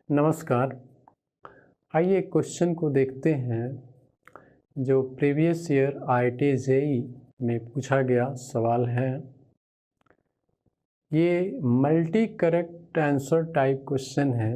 नमस्कार। आइए क्वेश्चन को देखते हैं जो प्रीवियस ईयर IIT JEE में पूछा गया सवाल है। ये multi correct answer type question है।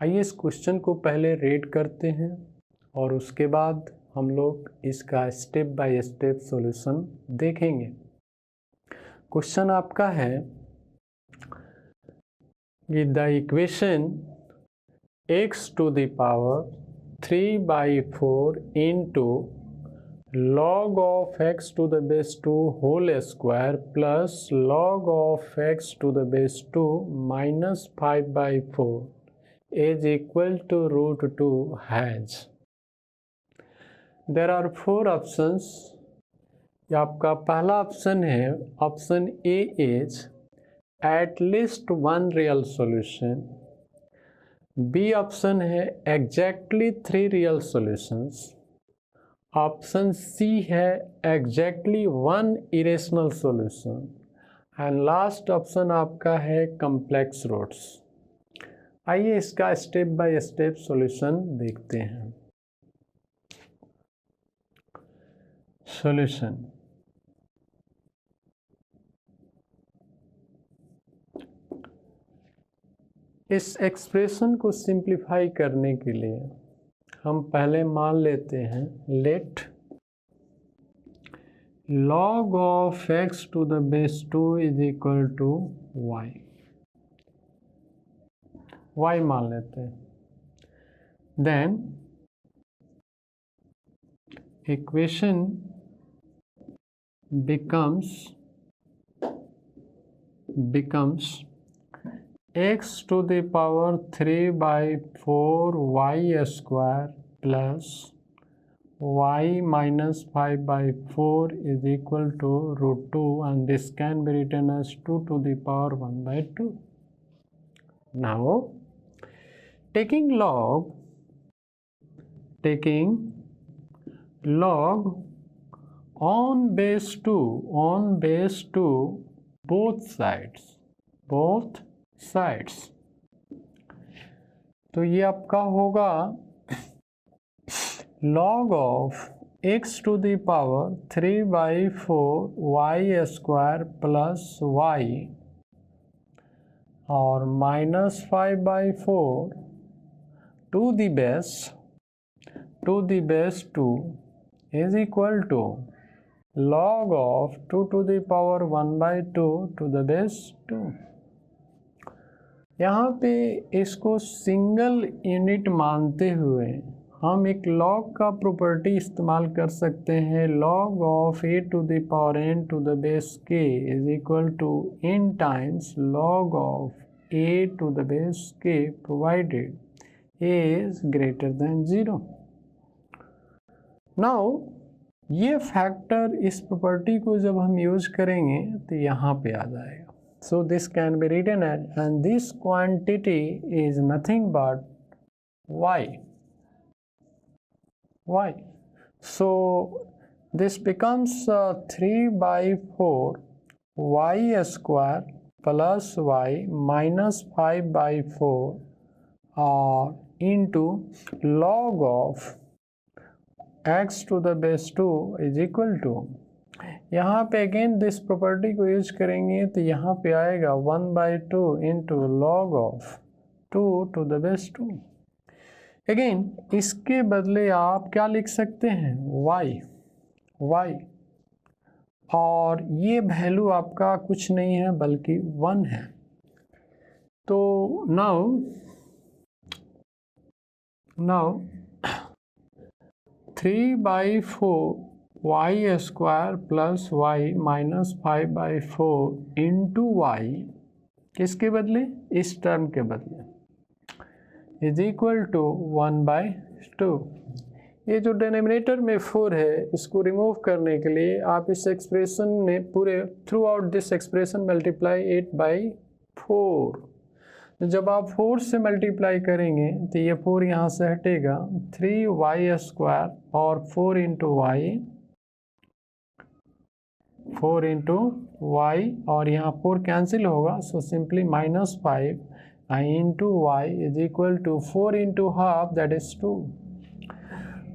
आइए इस क्वेश्चन को पहले रीड करते हैं और उसके बाद हम लोग इसका स्टेप बाय स्टेप सॉल्यूशन देखेंगे। क्वेश्चन आपका है कि the equation x to the power 3/4 into log of x to the base 2 whole square plus log of x to the base 2 minus 5/4 is equal to √2 has. There are 4 options. आपका पहला option है, option A is at least one real solution. B option है exactly 3 real solutions. Option C है exactly 1 irrational solution and last option आपका है complex roots. आइए इसका step by step solution देखते हैं। सॉल्यूशन इस एक्सप्रेशन को सिंप्लीफाई करने के लिए हम पहले मान लेते हैं late log of x to the base 2 is equal to y मान लेते हैं। Then equation becomes x to the power 3/4 y square plus y minus 5/4 is equal to √2 and this can be written as 2 to the power 1/2. Now taking log on base 2 both sides तो ये आपका होगा log of x to the power 3/4 y square plus y और minus 5/4 to the base 2 is equal to log of 2 to the power 1/2 to the base 2। यहाँ पे इसको single unit मानते हुए हम एक लॉग का प्रॉपर्टी इस्तेमाल कर सकते हैं। log of a to the power n to the base k is equal to n times log of a to the base k provided a is greater than 0। Now ये factor इस property को जब हम use करेंगे तो यहाँ पे आ जाएगा। So this can be written as, and this quantity is nothing but y. So this becomes 3/4 y square plus y minus 5/4 into log of x to the base 2 is equal to, यहाँ पे again this property को use करेंगे तो यहाँ पे आएगा 1/2 into log of 2 to the base 2। Again इसके बदले आप क्या लिख सकते हैं y और ये वैल्यू आपका कुछ नहीं है बल्कि 1 है। तो now 3/4 y square plus y minus 5/4 into y किसके बदले, इस टर्म के बदले इज इक्वल टू 1/2। ये जो डिनोमिनेटर में 4 है इसको रिमूव करने के लिए आप इस एक्सप्रेशन में पूरे through out this expression multiply 8/4। जब आप 4 से मल्टीप्लाई करेंगे तो ये 4 यहाँ से हटेगा, 3y स्क्वायर और 4 इंटू y और यहाँ 4 कैंसिल होगा, so simply -5 I into y is equal to 4 into half that is 2.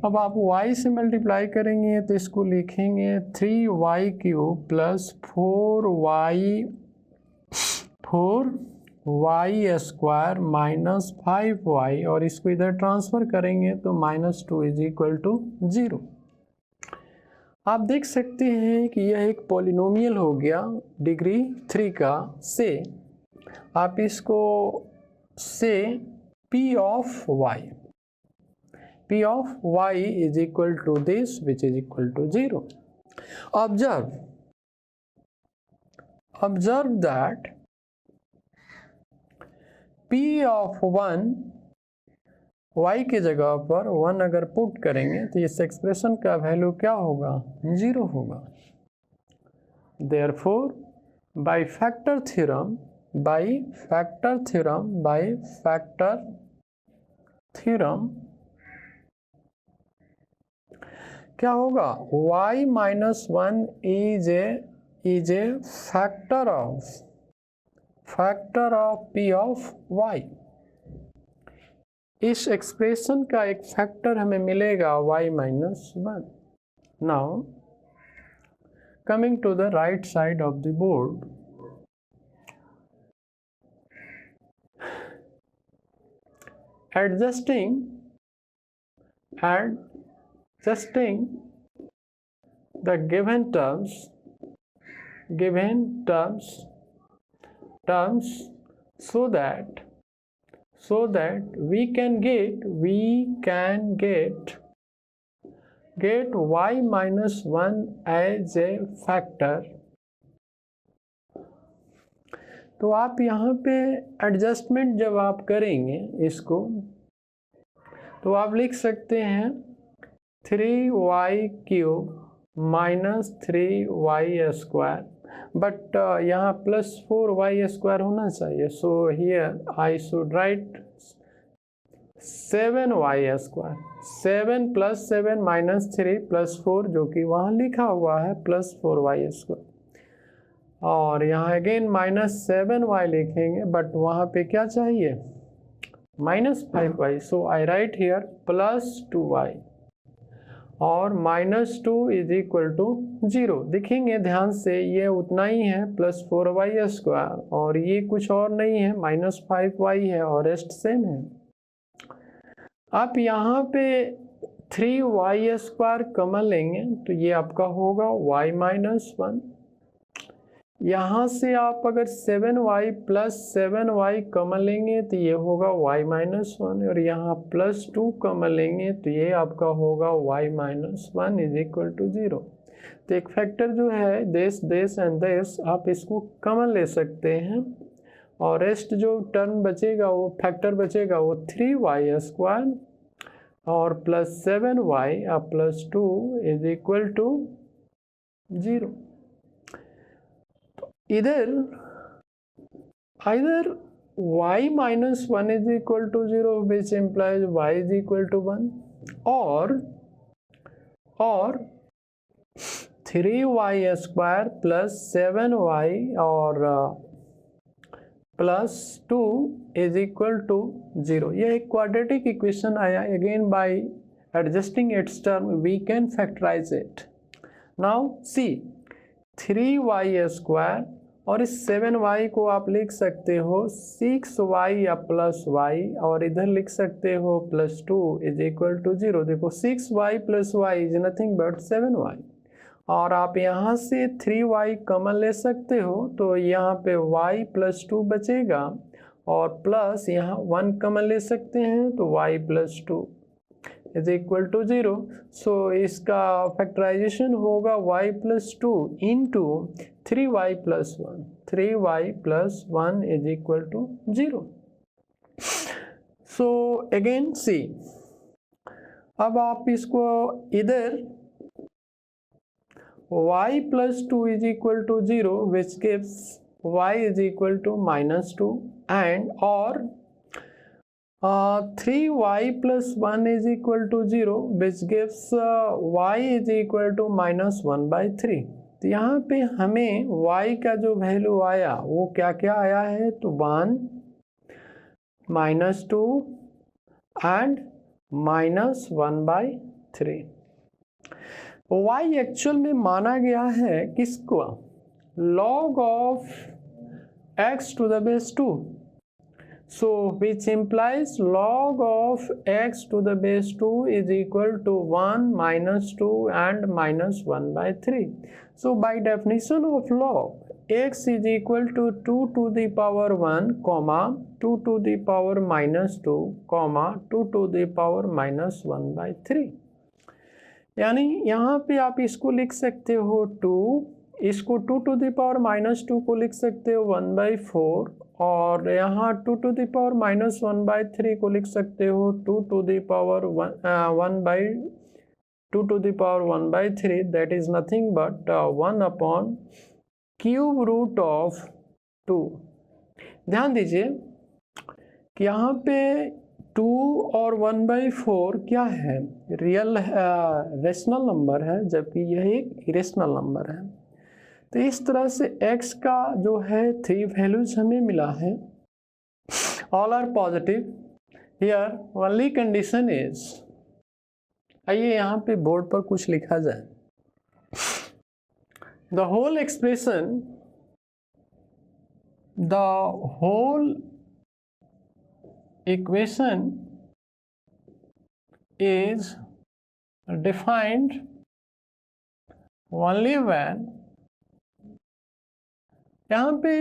अब आप y से मल्टीप्लाई करेंगे तो इसको लिखेंगे 3y cube plus 4y square minus 5y, और इसको इधर ट्रांसफ़र करेंगे तो -2 इज इक्वल टू 0. आप देख सकते हैं कि यह एक पॉलिनोमियल हो गया डिग्री 3 का. से आप इसको से p of y is equal to this, which is equal to 0. Observe that p of 1 y की जगह पर 1 अगर पुट करेंगे तो इस एक्सप्रेशन का वैल्यू क्या होगा? 0 होगा. Therefore, by factor theorem क्या होगा? y minus 1 is a factor of p of y. इस एक्सप्रेशन का एक फैक्टर हमें मिलेगा y minus 1. Now coming to the right side of the board, adjusting the given terms so that we can get y minus 1 as a factor. तो आप यहाँ पे adjustment जब आप करेंगे इसको तो आप लिख सकते हैं 3y cube minus 3y square, but यहाँ प्लस 4y स्क्वायर होना चाहिए. So here I should write 7y square. 7 plus 7 minus 3 plus 4, जो कि वहाँ लिखा हुआ है प्लस 4y स्क्वायर. और यहाँ अगेन माइनस 7y लिखेंगे, बट वहाँ पे क्या चाहिए? Minus 5y. So I right here plus 2y और माइनस 2 इज इक्वल टू 0. देखेंगे ध्यान से, ये उतना ही है प्लस 4y स्क्वायर, और ये कुछ और नहीं है, माइनस 5y है, और रेस्ट सेम है. आप यहाँ पे 3y स्क्वायर कॉमन लेंगे तो ये आपका होगा y माइनस 1. यहाँ से आप अगर 7y प्लस 7y कॉमन लेंगे तो ये होगा y माइनस 1, और यहाँ प्लस 2 कॉमन लेंगे तो ये आपका होगा y minus 1 is equal to 0. तो एक फैक्टर जो है देश एंड देश, आप इसको कॉमन ले सकते हैं, और रेस्ट जो टर्म बचेगा वो फैक्टर बचेगा वो 3y स्क्वायर और प्लस 7y और plus 2 is equal to 0. Either y minus 1 is equal to 0, which implies y is equal to 1, or 3y square plus 7y or plus 2 is equal to 0. यह एक quadratic equation आया. Again by adjusting its term we can factorize it. Now see 3y square और इस 7y को आप लिख सकते हो 6y या प्लस y, और इधर लिख सकते हो प्लस 2 इज इक्वल टू 0. देखो 6y plus y is nothing but 7y, और आप यहाँ से 3y कॉमन ले सकते हो तो यहाँ पे y प्लस 2 बचेगा, और प्लस यहाँ 1 कॉमन ले सकते हैं तो y plus 2 is equal to 0. So इसका फैक्टराइजेशन होगा y plus 2 into 3y plus 1. 3y plus 1 is equal to 0. So again see, अब आप इसको इधर y plus 2 is equal to 0 which gives y is equal to minus 2, and और 3y plus 1 is equal to 0 which gives y is equal to minus 1 by 3. तो यहाँ पे हमें y का जो वैल्यू आया वो क्या क्या आया है? तो 1 -2 एंड -1/3। y एक्चुअल में माना गया है किसको? log of x to the base 2, so which implies log of x to the base 2 is equal to 1 -2 and -1/3. So by definition of log, x is equal to 2 to the power 1 comma 2 to the power -2 comma 2 to the power -1/3। यानी यहाँ पे आप इसको लिख सकते हो 2, इसको 2 to the power -2 को लिख सकते हो 1/4, और यहाँ 2 to the power -1/3 को लिख सकते हो 2 to the power 1/3, that is nothing but 1 upon cube root of 2। ध्यान दीजिए कि यहाँ पे 2 और 1/4 क्या है? रियल रेशनल नंबर है, जबकि यह एक इरेशनल नंबर है। तो इस तरह से x का जो है 3 वैल्यूज हमें मिला है, all are positive. Here only condition is, आइए यहाँ पे बोर्ड पर कुछ लिखा जाए। The whole expression, the whole equation is defined only when, यहाँ पे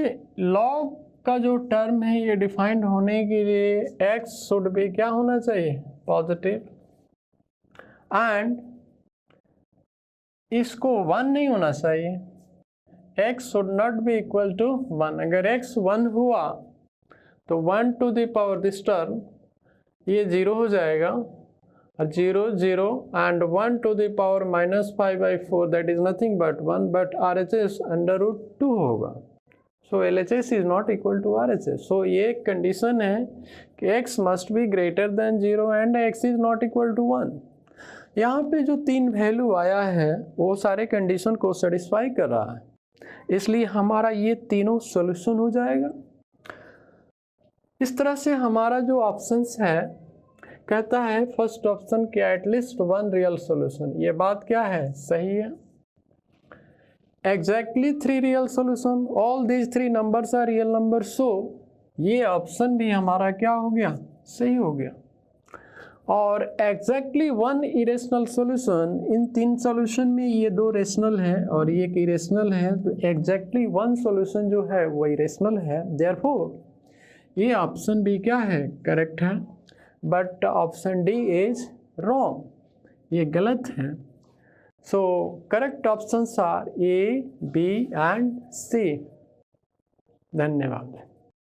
log का जो टर्म है ये डिफाइंड होने के लिए x शुड भी क्या होना चाहिए? पॉजिटिव, एंड इसको 1 नहीं होना चाहिए। x should not be equal to 1। अगर x 1 हुआ तो 1 to the power this term ये 0 हो जाएगा, 0 0 and 1 to the power -5/4 that is nothing but 1, but RHS √2 होगा। So LHS is not equal to RHS। So ये एक कंडीशन है कि x must be greater than 0 and x is not equal to 1। यहाँ पे जो 3 वैल्यू आया है वो सारे कंडीशन को सेटिस्फाई कर रहा है, इसलिए हमारा ये तीनों सोल्यूशन हो जाएगा। इस तरह से हमारा जो ऑप्शंस है कहता है फर्स्ट ऑप्शन के एटलीस्ट 1 रियल सॉल्यूशन। ये बात क्या है? सही है। Exactly 3 real solution, all these 3 numbers are real number, so ये ऑप्शन भी हमारा क्या हो गया? सही हो गया। और एग्जैक्टली 1 इरेशनल सॉल्यूशन, इन 3 सॉल्यूशन में ये 2 रेशनल है और ये एक इरेशनल है, तो एग्जैक्टली 1 सॉल्यूशन जो है वो इरेशनल है। देयरफॉर ये ऑप्शन भी क्या है? करेक्ट है। But option D is wrong, ये गलत है। सो correct options are A, B and C. धन्यवाद।